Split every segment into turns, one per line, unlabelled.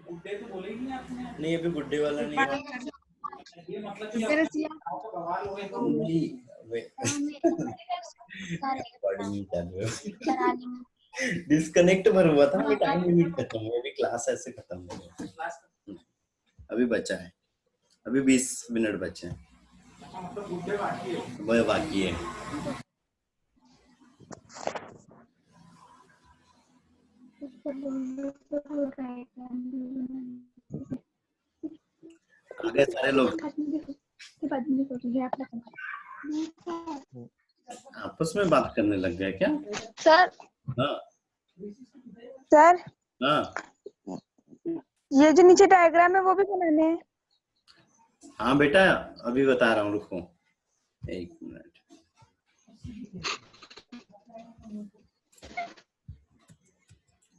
गुड्डे तो बोले ही नहीं आपने। नहीं अभी गुड्डे वाला नहीं हुआ। ये मतलब कि आपको बवाल हो गए तो नहीं रिकॉर्डिंग कर रहे हो। डिस्कनेक्ट पर हुआ था, अभी टाइम लिमिट खत्म हुआ, अभी क्लास ऐसे खत्म हो गया। अभी बचा है, अभी 20 मिनट बचे हैं। मतलब गुड्डे बाकी है, वह बाकी है। आगे सारे लोग आपस में बात करने लग गए क्या?
सर।
हाँ
सर
हाँ
ये जो नीचे डायग्राम है वो भी बनाने हैं।
हाँ बेटा अभी बता रहा हूँ, रुको 1 मिनट।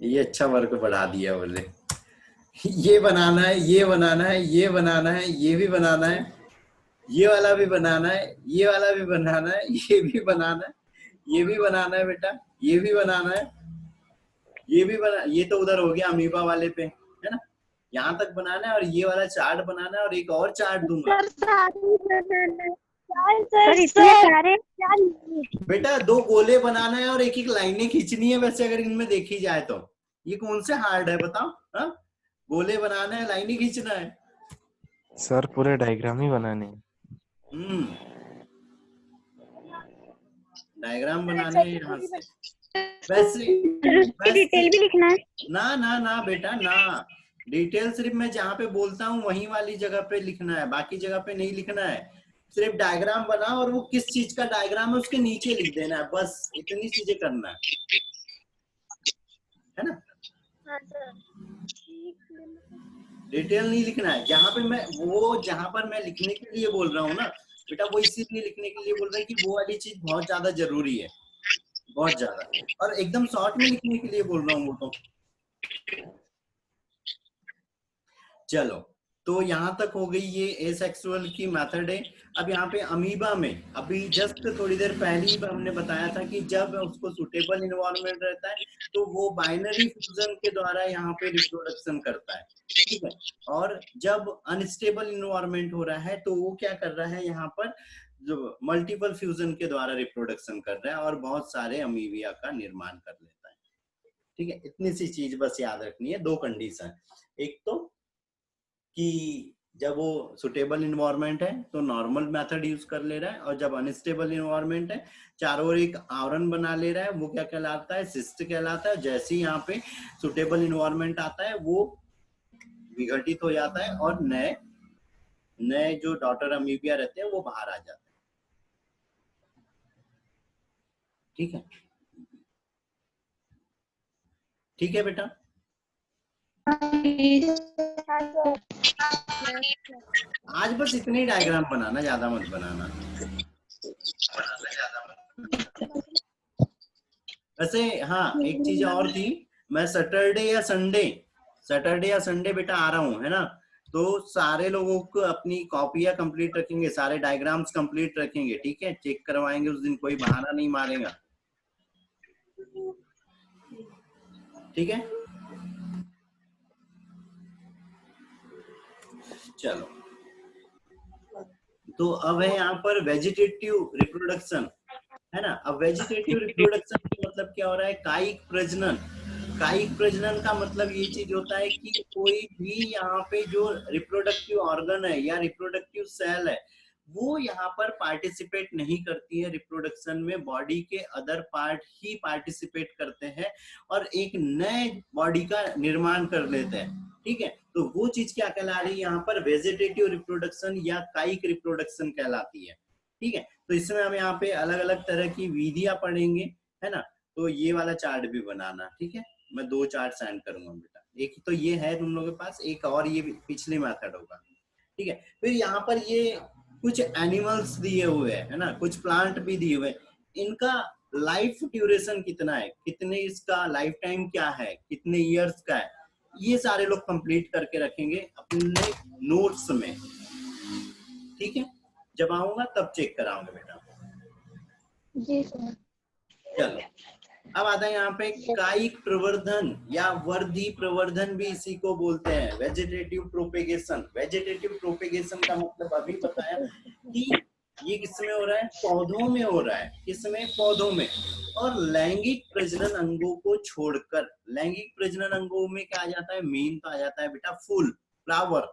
ये अच्छा वर्क बढ़ा दिया बोले। ये बनाना है, ये बनाना है, ये बनाना है, ये भी बनाना है, ये वाला भी बनाना है, ये वाला भी बनाना है, ये भी बनाना है, ये भी बनाना है बेटा, ये भी बनाना है, ये भी बना। ये तो उधर हो गया अमीबा वाले पे, है ना? यहाँ तक बनाना है और ये वाला चार्ट बनाना है और एक और चार्ट दूंगा।
सर इतने सारे
बेटा 2 गोले बनाना है और एक एक लाइनें खींचनी है। वैसे अगर इनमें देखी जाए तो ये कौन से हार्ड है बताओ? हाँ गोले बनाना है, लाइनें खींचना है।
सर पूरे डायग्राम ही बनाने हैं।
डायग्राम बनाने हैं यहाँ से। वैसे
डिटेल भी लिखना है।
ना ना ना बेटा ना, डिटेल सिर्फ मैं जहाँ पे बोलता हूँ वही वाली जगह पे लिखना है, बाकी जगह पे नहीं लिखना है। सिर्फ डायग्राम बना और वो किस चीज का डायग्राम है उसके नीचे लिख देना है, बस इतनी चीजें करना है ना? डिटेल नहीं लिखना है। जहाँ पे मैं जहाँ पर मैं लिखने के लिए बोल रहा हूँ ना बेटा, वो इसीलिए लिखने के लिए बोल रहा है कि वो वाली चीज बहुत ज्यादा जरूरी है, बहुत ज्यादा, और एकदम शॉर्ट में लिखने के लिए बोल रहा हूँ वो तो। चलो तो यहाँ तक हो गई ये एसेक्सुअल की मेथड है। अब यहाँ पे अमीबा में अभी जस्ट थोड़ी देर पहले ही हमने बताया था कि जब उसको सुटेबल इन्वायरमेंट रहता है तो वो बाइनरी फ्यूजन के द्वारा यहाँ पे रिप्रोडक्शन करता है, ठीक है। और जब अनस्टेबल इन्वायरमेंट हो रहा है तो वो क्या कर रहा है, यहाँ पर जो मल्टीपल फ्यूजन के द्वारा रिप्रोडक्शन कर रहा है और बहुत सारे अमीबिया का निर्माण कर लेता है, ठीक है। इतनी सी चीज बस याद रखनी है। 2 कंडीशन, एक तो कि जब वो सुटेबल इन्वायरमेंट है तो नॉर्मल मेथड यूज कर ले रहा है, और जब अनस्टेबल इन्वायरमेंट है चारों ओर एक आवरण बना ले रहा है, वो क्या कहलाता है, सिस्ट कहलाता है। जैसे ही यहाँ पे सुटेबल इन्वायरमेंट आता है वो विघटित हो जाता है और नए जो डॉटर अमीबिया रहते हैं वो बाहर आ जाते हैं, ठीक है। ठीक है बेटा, आज बस इतने ही डायग्राम बनाना, ज्यादा मत बनाना। वैसे हाँ एक चीज और थी, मैं सैटरडे या संडे बेटा आ रहा हूँ, है ना? तो सारे लोगों को अपनी कॉपियां कंप्लीट रखेंगे, सारे डायग्राम्स कंप्लीट रखेंगे, ठीक है। चेक करवाएंगे उस दिन, कोई बहाना नहीं मारेगा, ठीक है। चलो तो अब है यहाँ पर वेजिटेटिव रिप्रोडक्शन, है ना? अब वेजिटेटिव रिप्रोडक्शन का मतलब क्या हो रहा है, कायिक प्रजनन। कायिक प्रजनन का मतलब ये चीज होता है कि कोई भी यहाँ पे जो रिप्रोडक्टिव ऑर्गन है या रिप्रोडक्टिव सेल है वो यहाँ पर पार्टिसिपेट नहीं करती है रिप्रोडक्शन में, बॉडी के अदर पार्ट ही पार्टिसिपेट करते हैं और एक नए बॉडी का निर्माण कर लेते हैं, ठीक है। तो वो चीज क्या कहला रही है यहाँ पर, वेजिटेटिव रिप्रोडक्शन या कायिक रिप्रोडक्शन कहलाती है, ठीक है। तो इसमें हम यहाँ पे अलग अलग तरह की विधियां पढ़ेंगे, है ना? तो ये वाला चार्ट भी बनाना, ठीक है। मैं 2 चार्ट सेंड करूंगा बेटा, एक तो ये है तुम लोगों के पास, एक और ये पिछले मेथड होगा, ठीक है। फिर यहाँ पर ये कुछ एनिमल्स दिए हुए हैं, है ना, कुछ प्लांट भी दिए हुए हैं। इनका लाइफ ड्यूरेशन कितना है, कितने इसका लाइफ टाइम क्या है, कितने इयर्स का है, ये सारे लोग कंप्लीट करके रखेंगे अपने नोट्स में, ठीक है। जब आऊंगा तब चेक कराऊंगा बेटा।
जी सर।
चलो अब आता है यहाँ पे कायिक प्रवर्धन या वर्धी प्रवर्धन भी इसी को बोलते हैं, वेजिटेटिव प्रोपेगेशन। वेजिटेटिव प्रोपेगेशन का मतलब अभी बताया कि ये किसमें हो रहा है, पौधों में हो रहा है। किसमें, पौधों में। और लैंगिक प्रजनन अंगों को छोड़कर, लैंगिक प्रजनन अंगों में क्या आ जाता है, मेन तो आ जाता है बेटा फूल, फ्लावर।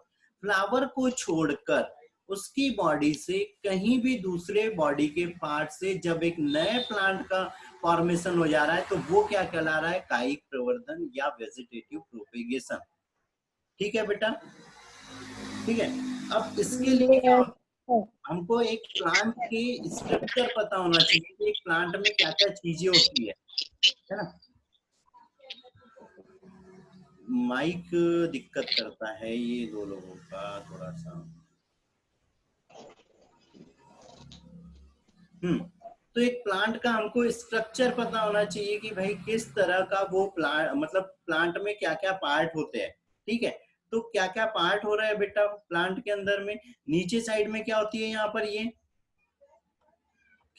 फ्लावर को छोड़कर उसकी बॉडी से कहीं भी दूसरे बॉडी के पार्ट से जब एक नए प्लांट का फॉर्मेशन हो जा रहा है तो वो क्या कहला रहा है, कायिक प्रवर्धन या वेजिटेटिव प्रोपेगेशन। ठीक है बेटा, ठीक है। अब इसके लिए क्या होता है, हमको एक प्लांट के स्ट्रक्चर पता होना चाहिए कि एक प्लांट में क्या क्या चीजें होती है ना। माइक दिक्कत करता है ये दो लोगों का थोड़ा सा। तो एक प्लांट का हमको स्ट्रक्चर पता होना चाहिए कि भाई किस तरह का वो प्लांट, मतलब प्लांट में क्या क्या पार्ट होते हैं। ठीक है, तो क्या क्या पार्ट हो रहा है बेटा प्लांट के अंदर में। नीचे साइड में क्या होती है, यहाँ पर ये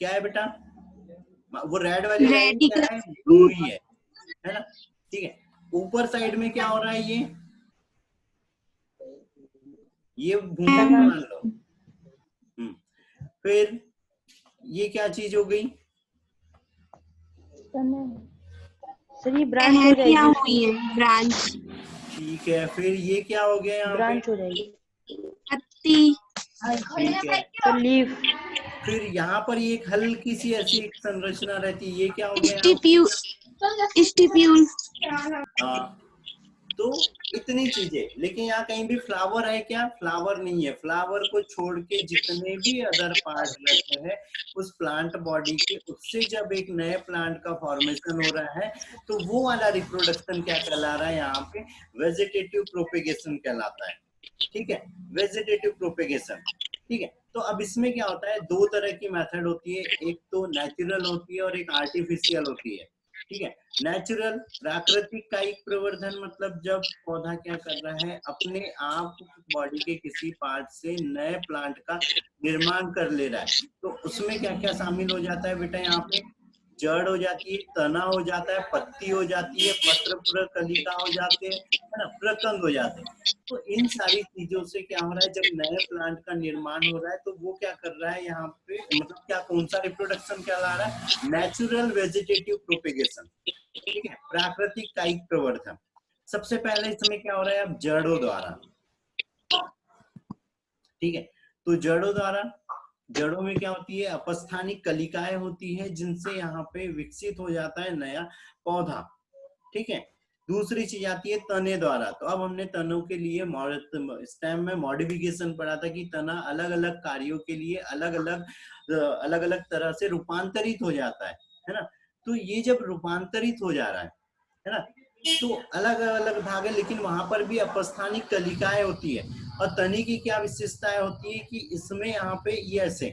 क्या है बेटा, वो रेड वाली लाइन क्या है, भूमि है ना। ठीक है, ऊपर साइड में क्या हो रहा है, ये भूमि मान लो। फिर ये क्या चीज हो गई,
सर ये ब्रांच हो जाएगी,
ब्रांच।
ठीक है, फिर ये क्या हो गया यहाँ
ब्रांच
पे,
हो जाएगी,
पत्ती।
ठीक है।
तो लीफ।
फिर यहाँ पर ये एक हल्की सी ऐसी एक संरचना रहती है, ये क्या हो गया,
स्टिप्यूल।
हाँ। तो इतनी चीजें, लेकिन यहाँ कहीं भी फ्लावर है क्या, फ्लावर नहीं है। फ्लावर को छोड़ के जितने भी अदर पार्ट रहते हैं उस प्लांट बॉडी के, उससे जब एक नए प्लांट का फॉर्मेशन हो रहा है तो वो वाला रिप्रोडक्शन क्या कहला रहा है, यहाँ पे वेजिटेटिव प्रोपेगेशन कहलाता है। ठीक है, वेजिटेटिव प्रोपेगेशन। ठीक है, तो अब इसमें क्या होता है, दो तरह की मेथड होती है, एक तो नेचुरल होती है और एक आर्टिफिशियल होती है। ठीक है, नेचुरल प्राकृतिक कायिक प्रवर्धन मतलब जब पौधा क्या कर रहा है, अपने आप बॉडी के किसी पार्ट से नए प्लांट का निर्माण कर ले रहा है। तो उसमें क्या क्या शामिल हो जाता है बेटा, यहाँ पे जड़ हो जाती है, तना हो जाता है, पत्ती हो जाती है, पत्र कलिका हो जाते हैं, है ना, प्रकंद हो जाते हैं। तो इन सारी चीजों से क्या हो रहा है, जब नए प्लांट का निर्माण हो रहा है तो वो क्या कर रहा है यहाँ पे, मतलब क्या, कौन सा रिप्रोडक्शन क्या ला रहा है, नेचुरल वेजिटेटिव प्रोपेगेशन। ठीक है, प्राकृतिक कायिक प्रवर्धन। सबसे पहले इसमें क्या हो रहा है, अब जड़ों द्वारा। ठीक है, तो जड़ों द्वारा, जड़ों में क्या होती है, अपस्थानिक कलिकाएं होती है जिनसे यहाँ पे विकसित हो जाता है नया पौधा। ठीक है, दूसरी चीज आती है तने द्वारा। तो अब हमने तनों के लिए स्टेम में मॉडिफिकेशन पढ़ा था कि तना अलग अलग कार्यों के लिए अलग अलग तरह से रूपांतरित हो जाता है ना। तो ये जब रूपांतरित हो जा रहा है ना, तो अलग अलग भाग है, लेकिन वहां पर भी अपस्थानिक कलिकाएं होती है। और तने की क्या विशेषताएं होती है कि इसमें यहाँ पे ये ऐसे,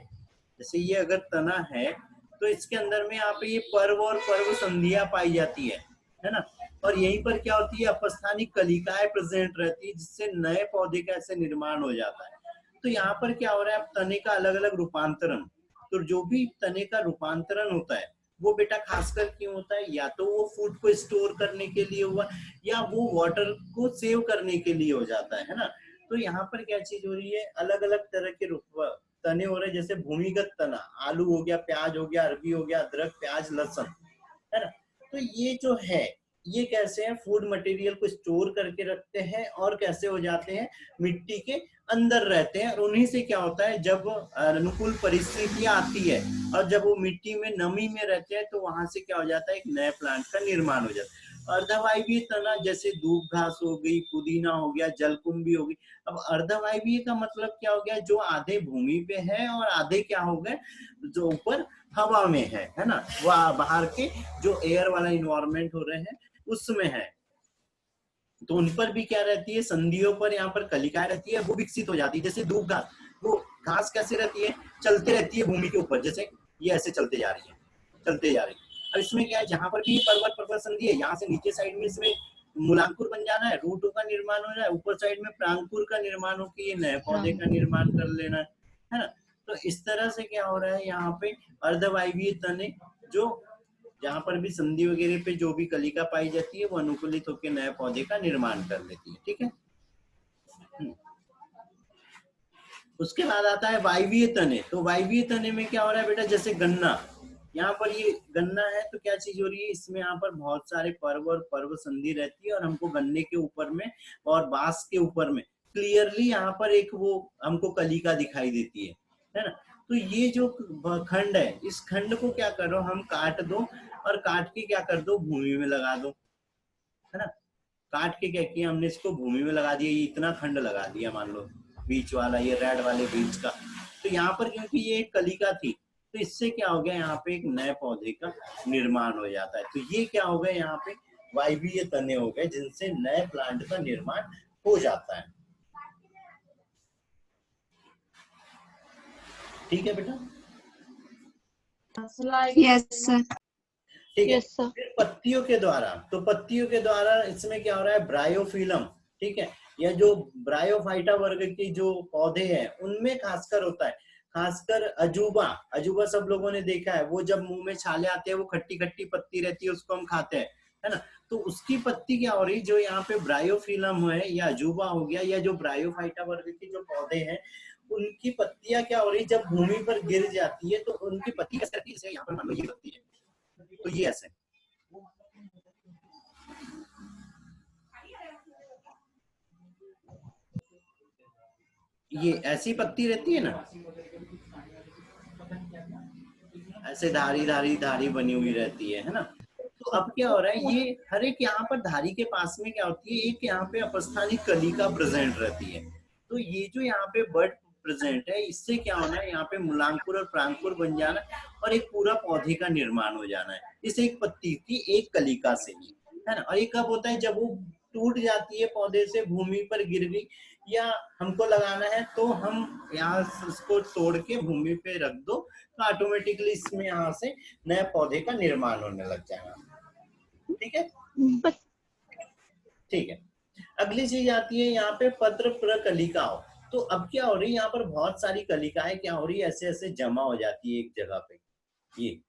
जैसे ये अगर तना है तो इसके अंदर में यहाँ पे ये पर्व और पर्व संधियां पाई जाती है ना। और यहीं पर क्या होती है, अपस्थानिक कलिकाएं प्रेजेंट रहती है जिससे नए पौधे का ऐसे निर्माण हो जाता है। तो यहाँ पर क्या हो रहा है, अब तने का अलग अलग रूपांतरण। तो जो भी तने का रूपांतरण होता है वो बेटा खासकर क्यों होता है, या तो वो फूड को स्टोर करने के लिए हुआ या वो वाटर को सेव करने के लिए हो जाता है ना। तो यहाँ पर क्या चीज हो रही है, अलग अलग तरह के तने हो रहे हैं, जैसे भूमिगत तना, आलू हो गया, प्याज हो गया, अरबी हो गया, अदरक, प्याज, लहसुन, है ना। तो ये जो है, ये कैसे है, फूड मटेरियल को स्टोर करके रखते हैं और कैसे हो जाते हैं, मिट्टी के अंदर रहते हैं। और उन्हीं से क्या होता है, जब अनुकूल परिस्थितियां आती है और जब वो मिट्टी में नमी में रहते हैं तो वहां से क्या हो जाता है, एक नए प्लांट का निर्माण हो जाता है। अर्धवायवीय तना जैसे दूब घास हो गई, पुदीना हो गया, जलकुंभी हो गई। अब अर्धवायवीय का मतलब क्या हो गया, जो आधे भूमि पे है और आधे क्या हो गए, जो ऊपर हवा में है ना, वह बाहर के जो एयर वाला इन्वायरमेंट हो रहे हैं उसमें है। तो उन पर भी क्या रहती है, संधियों पर यहाँ पर कलिकाएं रहती है, वो विकसित हो जाती है। जैसे दूब घास, वो घास कैसे रहती है, चलते रहती है भूमि के ऊपर, जैसे ये ऐसे चलते जा रही है, चलते जा रही है। अब इसमें क्या है, जहां पर भी पर्वत संधि है, यहाँ से नीचे साइड में इसमें मूलांकुर बन जाना है, रूटों का निर्माण हो रहा है, ऊपर साइड में प्रांकुर का निर्माण हो के ये नए पौधे का निर्माण कर लेना है ना। तो इस तरह से क्या हो रहा है, यहाँ पे अर्धवायवीय तने जो जहां पर भी संधि वगैरह पे जो भी कलिका पाई जाती है वो अनुकूलित होकर नए पौधे का निर्माण कर लेती है। ठीक है। उसके बाद आता है वायवीय तने। तो वायवीय तने में क्या हो रहा है बेटा, जैसे गन्ना, यहाँ पर ये गन्ना है तो क्या चीज हो रही है, इसमें यहाँ पर बहुत सारे पर्व और पर्व संधि रहती है और हमको गन्ने के ऊपर में और बांस के ऊपर में क्लियरली यहाँ पर एक वो हमको कलिका दिखाई देती है ना। तो ये जो खंड है, इस खंड को क्या करो, हम काट दो और काट के क्या कर दो, भूमि में लगा दो, है ना। काट के क्या किया हमने, इसको भूमि में लगा दिया, ये इतना खंड लगा दिया मान लो बीच वाला, ये रेड वाले बीच का। तो यहाँ पर क्योंकि ये एक कलिका थी तो इससे क्या हो गया, यहाँ पे एक नए पौधे का निर्माण हो जाता है। तो ये क्या हो गया, यहाँ पे वायवीय तने हो गए जिनसे नए प्लांट का निर्माण हो जाता है। ठीक है बेटा।
Yes sir.
ठीक है।
Yes, sir.
फिर पत्तियों के द्वारा, तो पत्तियों के द्वारा इसमें क्या हो रहा है, ब्रायोफिलम, ठीक है, या जो ब्रायोफाइटा वर्ग के जो पौधे हैं उनमें खासकर होता है, खासकर अजूबा। अजूबा सब लोगों ने देखा है, वो जब मुंह में छाले आते हैं वो खट्टी खट्टी पत्ती रहती है, उसको हम खाते हैं, है ना। तो उसकी पत्ती क्या हो रही, जो यहाँ पे ब्रायोफिलम है या अजूबा हो गया या जो ब्रायोफाइटा वर्ग के जो पौधे हैं उनकी पत्तियां क्या हो रही, जब भूमि पर गिर जाती है तो उनकी पत्ती कैसे रहती है, जैसे यहाँ पर मान लो ये पत्ती है तो ये ऐसे, ये ऐसी पत्ती रहती है ना, ऐसे धारी धारी धारी बनी हुई रहती है ना। तो अब क्या हो रहा है, ये हर एक यहाँ पर धारी के पास में क्या होती है, एक यहाँ पे अपस्थानिक कलिका प्रेजेंट रहती है। तो ये जो यहाँ पे बर्ड प्रेजेंट है, इससे क्या होना है, यहाँ पे मूलांकुर और प्रांकुर बन जाना और एक पूरा पौधे का निर्माण हो जाना है इस एक पत्ती की एक कलिका से, है ना। और ये कब होता है, जब वो टूट जाती है पौधे से, भूमि पर गिर गई या हमको लगाना है तो हम यहाँ इसको तोड़ के भूमि पे रख दो तो ऑटोमेटिकली इसमें यहाँ से नए पौधे का निर्माण होने लग जाएगा। ठीक है। ठीक है। अगली चीज आती है यहाँ पे पत्र प्रकलिकाओं। तो अब क्या हो रही है, यहाँ पर बहुत सारी कलिकाएं क्या हो रही है, ऐसे ऐसे जमा हो जाती है एक जगह पे, ये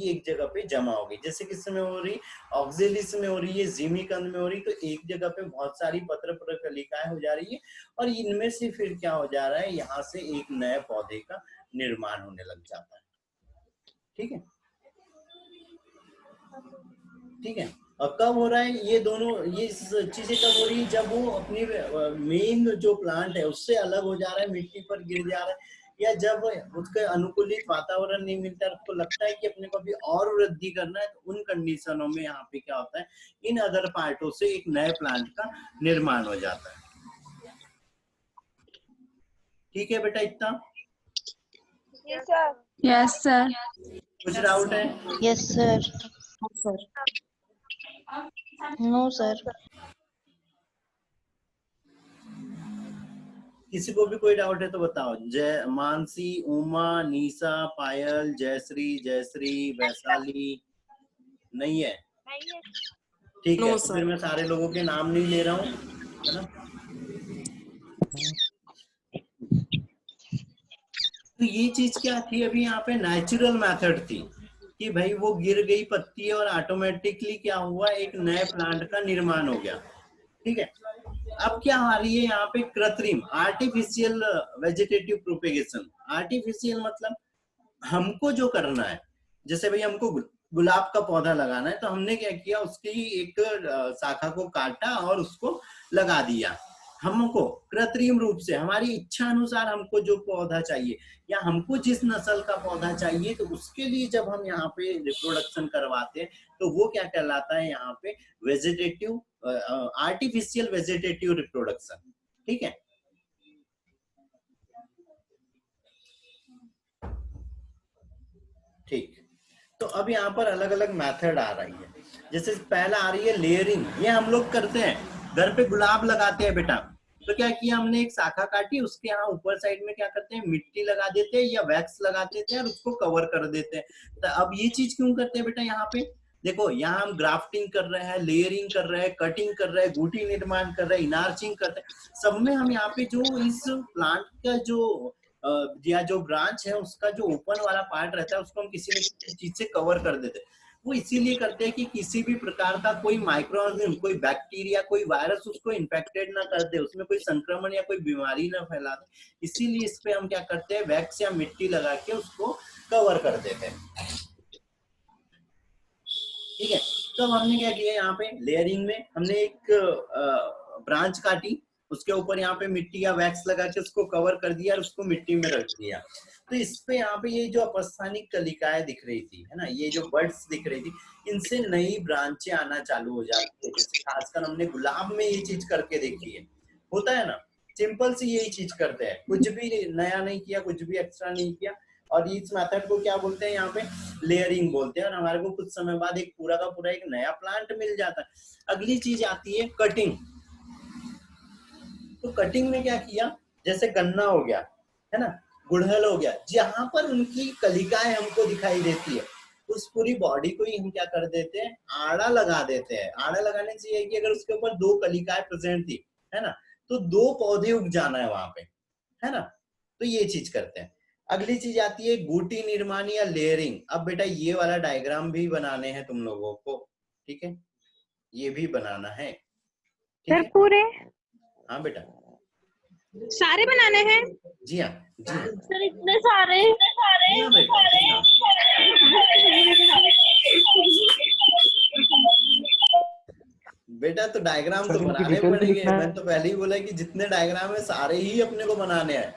एक जगह पे जमा हो गई। जैसे किसमें हो रही, ऑक्सिलिस में हो रही है, जिमीकंद में हो रही, तो एक जगह पे बहुत सारी पत्र प्रकलिकाएं हो जा रही है और इनमें से फिर क्या हो जा रहा है, यहाँ से एक नए पौधे का निर्माण होने लग जाता है। ठीक है। ठीक है। और कब हो रहा है ये दोनों, ये चीजें कब हो रही है, जब वो अपनी मेन जो प्लांट है उससे अलग हो जा रहा है, मिट्टी पर गिर जा रहा है, या जब उसके अनुकूलित वातावरण नहीं मिलता है, उसको लगता है कि अपने को अभी और वृद्धि करना है, तो उन कंडीशनों में यहाँ पे क्या होता है, इन अदर पार्टों से एक नए प्लांट का निर्माण हो जाता है। ठीक है बेटा, इतना।
Yes, sir.
Yes sir.
कुछ डाउट है?
Yes, sir. No, sir.
किसी को भी कोई डाउट है तो बताओ। जय, मानसी, उमा, निशा, पायल, जयश्री, जयश्री, वैशाली, नहीं है? ठीक है, तो फिर मैं सारे लोगों के नाम नहीं ले रहा हूँ, है ना। तो ये चीज क्या थी, अभी यहाँ पे नेचुरल मेथड थी कि भाई वो गिर गई पत्ती और ऑटोमेटिकली क्या हुआ, एक नए प्लांट का निर्माण हो गया। ठीक है। अब क्या आ रही है यहाँ पे, कृत्रिम, आर्टिफिशियल वेजिटेटिव प्रोपेगेशन। आर्टिफिशियल मतलब हमको जो करना है, जैसे भाई हमको गुलाब का पौधा लगाना है तो हमने क्या किया, उसकी एक शाखा को काटा और उसको लगा दिया। हमको कृत्रिम रूप से हमारी इच्छा अनुसार हमको जो पौधा चाहिए या हमको जिस नस्ल का पौधा चाहिए, तो उसके लिए जब हम यहाँ पे रिप्रोडक्शन करवाते हैं तो वो क्या कहलाता है यहाँ पे, वेजिटेटिव, आर्टिफिशियल वेजिटेटिव रिप्रोडक्शन। ठीक है। ठीक। तो अब यहाँ पर अलग अलग मेथड आ रही है। जैसे पहला आ रही है लेयरिंग, ये हम लोग करते हैं, घर पे गुलाब लगाते हैं बेटा, तो क्या किया हमने, एक शाखा काटी, उसके यहाँ ऊपर साइड में क्या करते हैं, मिट्टी लगा देते हैं या वैक्स लगा देते हैं और उसको कवर कर देते हैं। तो अब ये चीज क्यों करते हैं बेटा, यहाँ पे देखो, यहाँ हम ग्राफ्टिंग कर रहे हैं, लेयरिंग कर रहे हैं, कटिंग कर रहे हैं, गुटी निर्माण कर रहे हैं, इनार्चिंग कर रहे हैं, सब में हम यहाँ पे जो इस प्लांट का जो या जो ब्रांच है उसका जो ओपन वाला पार्ट रहता है उसको हम किसी न किसी चीज से कवर कर देते हैं। वो इसीलिए करते हैं कि किसी भी प्रकार का कोई माइक्रो ऑर्गेनिज्म, कोई बैक्टीरिया, कोई वायरस उसको इन्फेक्टेड ना कर दे, उसमें कोई संक्रमण या कोई बीमारी ना फैला दे। इसीलिए इस पे हम क्या करते हैं, वैक्स या मिट्टी लगा के उसको कवर कर देते हैं। ठीक है, तो अब हमने क्या किया, यहाँ पे लेयरिंग में हमने एक ब्रांच काटी, उसके ऊपर यहाँ पे मिट्टी या वैक्स लगा के उसको कवर कर दिया और उसको मिट्टी में रख दिया। तो इस पे यहाँ पे ये जो अपस्थानिक कलिकाएं दिख रही थी, है ना, ये जो बर्ड्स दिख रही थी, इनसे नई ब्रांचें आना चालू हो जाती है। जैसे खासकर हमने गुलाब में ये चीज करके देखी है, होता है ना, सिंपल सी यही चीज करते हैं, कुछ भी नया नहीं किया, कुछ भी एक्स्ट्रा नहीं किया। और इस मेथड को क्या बोलते हैं, यहाँ पे लेयरिंग बोलते हैं। और हमारे को कुछ समय बाद एक पूरा का पूरा एक नया प्लांट मिल जाता है। अगली चीज आती है कटिंग। तो कटिंग में क्या किया, जैसे गन्ना हो गया, है ना, गुड़हल हो गया, जहां पर उनकी कलिकाएं हमको दिखाई देती है, उस पूरी बॉडी को ही हम क्या कर देते हैं, आड़ा लगा देते हैं। आड़ा लगाने से ये है कि अगर उसके ऊपर 2 कलिकाएं प्रेजेंट थी, है ना, तो 2 पौधे उग जाना है वहां पे, है ना। तो ये चीज करते हैं। अगली चीज आती है गुटी निर्माण या लेयरिंग। अब बेटा ये वाला डायग्राम भी बनाने हैं तुम लोगों को, ठीक है, ये भी बनाना है, ठीक
सर
है।
पूरे
हाँ बेटा,
सारे बनाने हैं।
जी हाँ, जी हाँ,
सर इतने सारे
जी हाँ बेटा, जी हाँ। बेटा तो डायग्राम
सर
तो
इनकी
बनाने
डिटेल भी
पड़ेंगे।
लिखना है।
मैंने तो पहले ही बोला कि जितने डायग्राम है सारे ही अपने को बनाने हैं।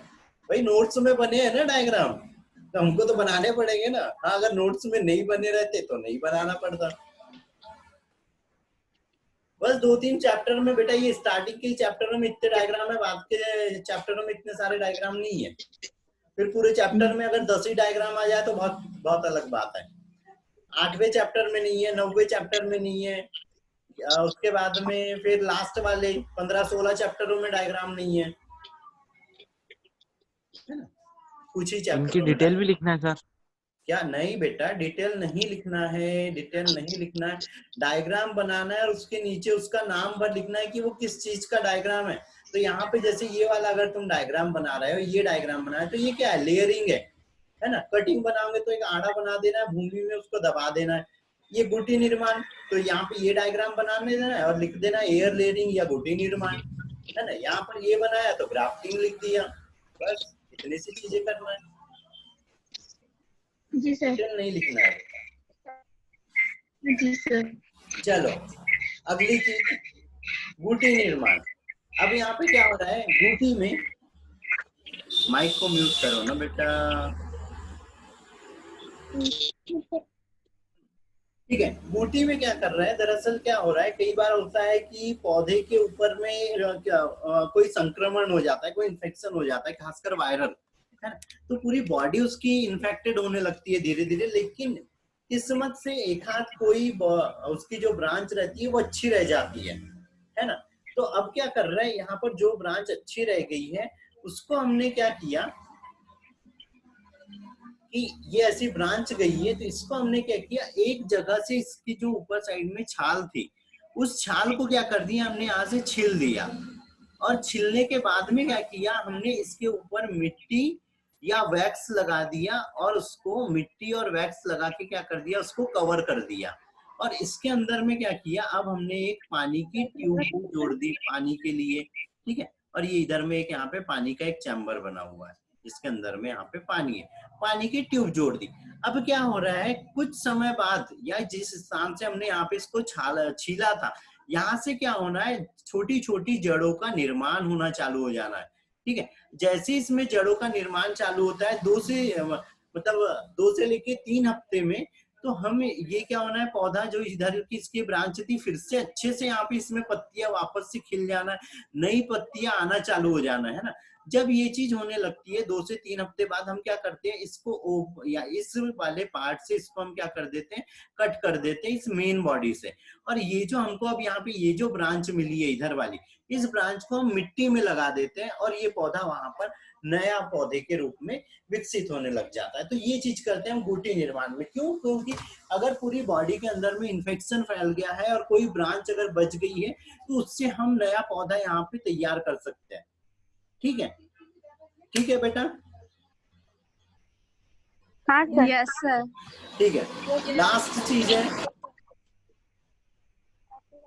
भाई नोट्स में बने हैं ना डायग्राम, तो हमको तो बनाने पड़ेंगे ना। हाँ, अगर नोट्स में नहीं बने रहते तो नहीं बनाना पड़ता। बस 2-3 चैप्टर में बेटा, ये स्टार्टिंग के चैप्टर में इतने डायग्राम है, बाद के चैप्टर में इतने सारे डायग्राम नहीं है। फिर पूरे चैप्टर में अगर 10 ही डायग्राम आ जाए तो बहुत बहुत अलग बात है। 8वें चैप्टर में नहीं है, 9वें चैप्टर में नहीं है, उसके बाद में फिर लास्ट वाले 15-16 चैप्टरों में डायग्राम नहीं है, है ना, कुछ ही
इनकी
चैप्टरों में
डिटेल भी लिखना है सर।
क्या नहीं बेटा, डिटेल नहीं लिखना है, डिटेल नहीं लिखना है। डायग्राम बनाना है और उसके नीचे उसका नाम भर लिखना है कि वो किस चीज का डायग्राम है। तो यहाँ पे जैसे ये वाला अगर तुम डायग्राम बना रहे हो, ये डायग्राम बना रहे हो, तो ये क्या है, लेयरिंग है ना। कटिंग बनाओगे तो एक आड़ा बना देना है, भूमि में उसको दबा देना है। ये गुटी निर्माण, तो यहाँ पे ये डायग्राम बनाने देना है और लिख देना एयर लेयरिंग या गुटी निर्माण, है ना। यहाँ पर ये बनाया तो ग्राफ्टिंग लिख दिया, बस इतनी सी चीजें करना है,
जी सर।
डिटेल नहीं लिखना है।
जी सर।
चलो अगली चीज, गुटी निर्माण। अब यहाँ पे क्या हो रहा है, गुटी में, माइक को म्यूट करो ना बेटा, ठीक है। गुटी में क्या कर रहा है, दरअसल क्या हो रहा है, कई बार होता है कि पौधे के ऊपर में कोई संक्रमण हो जाता है, कोई इन्फेक्शन हो जाता है, खासकर वायरल, है ना। तो पूरी बॉडी उसकी इन्फेक्टेड होने लगती है धीरे धीरे, लेकिन किस्मत से एक आध कोई उसकी जो ब्रांच रहती है वो अच्छी रह जाती है ना। तो अब क्या कर रहा है, यहाँ पर जो ब्रांच अच्छी रह गई है उसको हमने क्या किया कि ये ऐसी ब्रांच गई है, तो इसको हमने क्या किया, एक जगह से इसकी जो ऊपर साइड में छाल थी, उस छाल को क्या कर दिया हमने, यहाँ से छील दिया। और छीलने के बाद में क्या किया हमने, इसके ऊपर मिट्टी या वैक्स लगा दिया और उसको मिट्टी और वैक्स लगा के क्या कर दिया, उसको कवर कर दिया। और इसके अंदर में क्या किया, अब हमने एक पानी की ट्यूब जोड़ दी पानी के लिए, ठीक है। और ये इधर में एक यहाँ पे पानी का एक चैम्बर बना हुआ है, जिसके अंदर में यहाँ पे पानी है, पानी की ट्यूब जोड़ दी। अब क्या हो रहा है, कुछ समय बाद या जिस स्थान से हमने यहाँ पे इसको छीला था, यहाँ से क्या होना है, छोटी छोटी जड़ों का निर्माण होना चालू हो जाना है, ठीक है। जैसे इसमें जड़ों का निर्माण चालू होता है, 2 से लेके 3 हफ्ते में, तो हम ये क्या होना है, पौधा जो इधर की इसकी ब्रांच थी, फिर से अच्छे से यहाँ पे इसमें पत्तियां वापस से खिल जाना है, नई पत्तियां आना चालू हो जाना है ना। जब ये चीज होने लगती है 2 से 3 हफ्ते बाद, हम क्या करते हैं, इसको या इस वाले पार्ट से इसको हम क्या कर देते हैं, कट कर देते हैं इस मेन बॉडी से। और ये जो हमको अब यहाँ पे ये जो ब्रांच मिली है इधर वाली, इस ब्रांच को हम मिट्टी में लगा देते हैं और ये पौधा वहां पर नया पौधे के रूप में विकसित होने लग जाता है। तो ये चीज करते हैं हम गुटी निर्माण में। क्यों? क्योंकि अगर पूरी बॉडी के अंदर में इन्फेक्शन फैल गया है और कोई ब्रांच अगर बच गई है, तो उससे हम नया पौधा यहाँ पे तैयार कर सकते हैं, ठीक है। ठीक है बेटा,
हाँ सर।
Yes sir.
ठीक है, लास्ट चीज है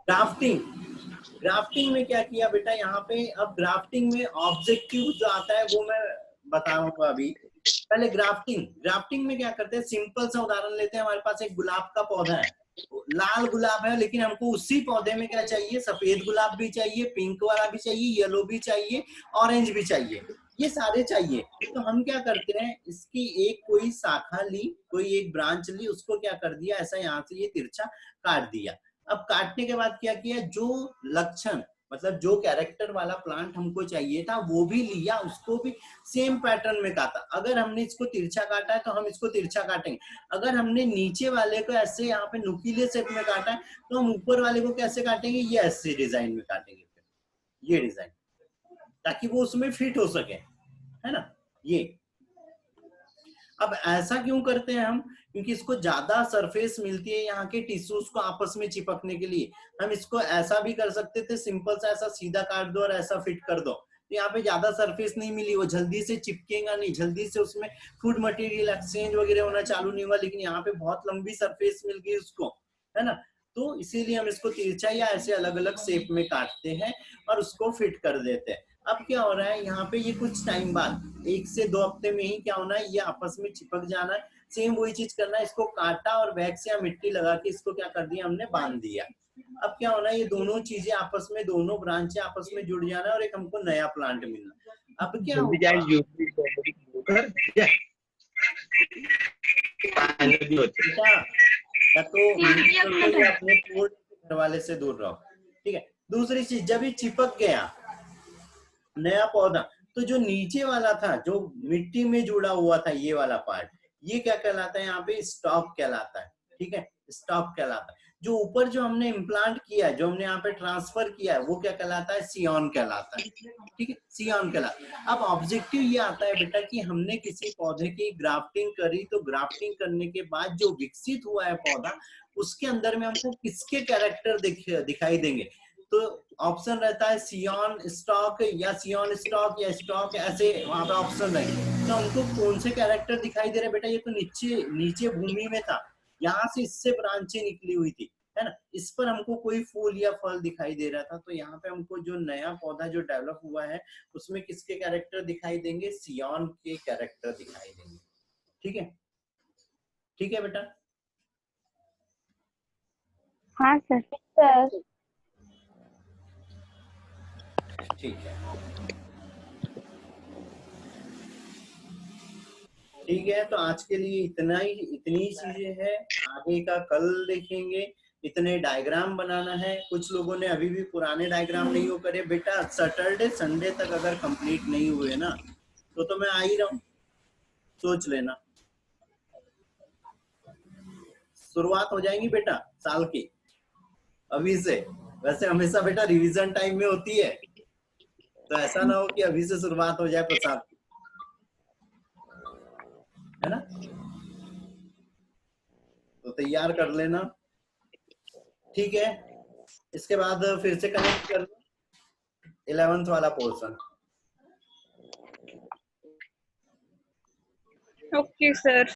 ग्राफ्टिंग। ग्राफ्टिंग में क्या किया बेटा यहाँ पे, अब ग्राफ्टिंग में ऑब्जेक्टिव जो आता है वो मैं बताऊंगा अभी। पहले ग्राफ्टिंग, ग्राफ्टिंग में क्या करते हैं, सिंपल सा उदाहरण लेते हैं। हमारे पास एक गुलाब का पौधा है, लाल गुलाब है, लेकिन हमको उसी पौधे में क्या चाहिए, सफेद गुलाब भी चाहिए, पिंक वाला भी चाहिए, येलो भी चाहिए, ऑरेंज भी चाहिए, ये सारे चाहिए। तो हम क्या करते हैं, इसकी एक कोई शाखा ली, कोई एक ब्रांच ली, उसको क्या कर दिया, ऐसा यहाँ से ये तिरछा काट दिया। अब काटने के बाद क्या किया, जो लक्षण मतलब जो कैरेक्टर वाला प्लांट हमको चाहिए था वो भी लिया, उसको भी सेम पैटर्न में काटा। अगर हमने इसको तिरछा काटा है तो हम इसको तिरछा काटेंगे, अगर हमने नीचे वाले को ऐसे यहाँ पे नुकीले शेप में काटा है तो हम ऊपर वाले को कैसे काटेंगे, ये ऐसे डिजाइन में काटेंगे, ये डिजाइन, ताकि वो उसमें फिट हो सके, है ना। ये अब ऐसा क्यों करते हैं हम, क्योंकि इसको ज्यादा सरफेस मिलती है यहाँ के टिश्यूज को आपस में चिपकने के लिए। हम इसको ऐसा भी कर सकते थे, सिंपल सा ऐसा सीधा काट दो और ऐसा फिट कर दो, तो यहाँ पे ज्यादा सरफेस नहीं मिली, वो जल्दी से चिपकेगा नहीं, जल्दी से उसमें फूड मटेरियल एक्सचेंज वगैरह होना चालू नहीं हुआ। लेकिन यहाँ पे बहुत लंबी सरफेस मिल गई उसको, है ना, तो इसीलिए हम इसको तिरछा या ऐसे अलग अलग शेप में काटते हैं और उसको फिट कर देते हैं। अब क्या हो रहा है यहाँ पे, ये कुछ टाइम बाद 1 से 2 हफ्ते में ही क्या होना है, ये आपस में चिपक जाना है। सेम वही चीज करना है, इसको काटा और वैक्स या मिट्टी लगा के इसको क्या कर दिया, हमने बांध दिया। अब क्या होना है, ये दोनों चीजें आपस में, दोनों ब्रांचें आपस में जुड़ जाना और एक हमको नया प्लांट मिलना। अब क्या होगा बेटा, या तो अपने घर वाले से दूर रहो, ठीक है। दूसरी चीज, जब ये चिपक गया नया पौधा, तो जो नीचे वाला था, जो मिट्टी में जुड़ा हुआ था, ये वाला पार्ट, ये क्या कहलाता है यहाँ पे, स्टॉक कहलाता है, ठीक है, स्टॉक कहलाता है। जो ऊपर जो हमने इम्प्लांट किया है, जो हमने यहाँ पे ट्रांसफर किया है, वो क्या कहलाता है, सियॉन कहलाता है, ठीक है, सियॉन कहलाता है। अब ऑब्जेक्टिव ये आता है बेटा कि हमने किसी पौधे की ग्राफ्टिंग करी, तो ग्राफ्टिंग करने के बाद जो विकसित हुआ है पौधा, उसके अंदर में हमको किसके कैरेक्टर दिखाई देंगे। तो ऑप्शन रहता है सियॉन स्टॉक या सियॉन स्टॉक या स्टॉक, ऐसे वहां पे ऑप्शन रहेंगे। तो हमको कौन से कैरेक्टर दिखाई दे रहे बेटा, ये तो नीचे नीचे भूमि में था, यहाँ से इससे ब्रांचें निकली हुई थी, है ना, इस पर हमको कोई फूल या फल दिखाई दे रहा था। तो यहाँ पे हमको जो नया पौधा जो डेवलप हुआ है, उसमें किसके कैरेक्टर दिखाई देंगे, सियॉन के कैरेक्टर दिखाई देंगे, ठीक है, ठीक है बेटा।
हाँ सर।
ठीक है, ठीक है, तो आज के लिए इतना ही, इतनी चीजें हैं, आगे का कल देखेंगे। इतने डायग्राम बनाना है, कुछ लोगों ने अभी भी पुराने डायग्राम नहीं हो करे बेटा, सैटरडे संडे तक अगर कंप्लीट नहीं हुए ना, तो मैं आ ही रहा हूँ, सोच लेना। शुरुआत हो जाएंगी बेटा साल की अभी से, वैसे हमेशा बेटा रिवीजन टाइम में होती है, तो ऐसा ना हो कि अभी से शुरुआत हो जाए प्रसाद, है ना, तो तैयार कर लेना, ठीक है। इसके बाद फिर से कनेक्ट कर 11th वाला पोर्शन।
Okay sir.